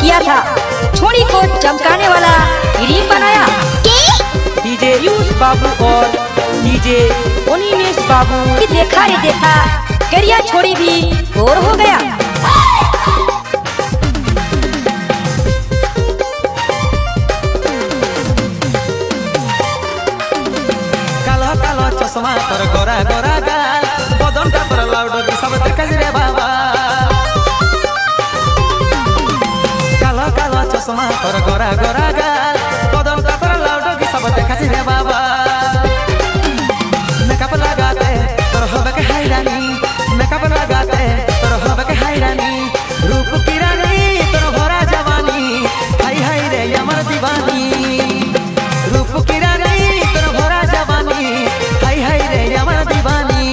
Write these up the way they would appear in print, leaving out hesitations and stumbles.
किया था, छोड़ी को चमकाने वाला हीरोइन बनाया। डीजे यूस बाबू और डीजे ओनिमेश बाबू। देखा रे देखा, करिया छोड़ी भी बोर हो गया। कालो कालो चश्मा तोर गोरा गोरा गाल, बदन का तोर लाउड सब देखा रे बाबा। कालो कालो चश्मा तोर गोरा गोरा गाल, बदन का तोर लाउड सब देखा रे बाबा। मेकअप लगाते तोर होबे के हैरानी, मेकअप लगाते तोर होबे के हैरानी। रूप की रानी तोर भरा जवानी, हाय हाय रे हमर दीवानी। रूप की रानी तोर भरा जवानी, हाय हाय रे हमर दीवानी।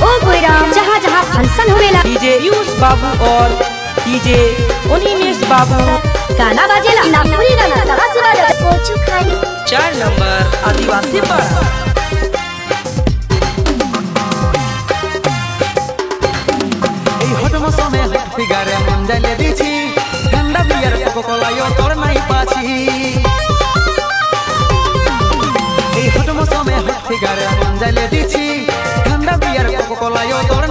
ओ कोईराम, जहाँ जहाँ फंक्शन होवेला डीजे यूस बाबू और डीजे ओनिमेश बाबू। गाना बाजेला, नागपुरी गाना कहाँ से बाजेला? कोचू खाली 4 नंबर आदिवासी पाड़ा। मौसमे फिगारे मन जाले दिछि, ठंडा बियर कोको कोला यो तोर नहीं पाछि। এই হট মৌসুমে ফিগারে মন যাইলে দিছি, ঠান্ডা বিয়ার কোকো কোলা यो तोर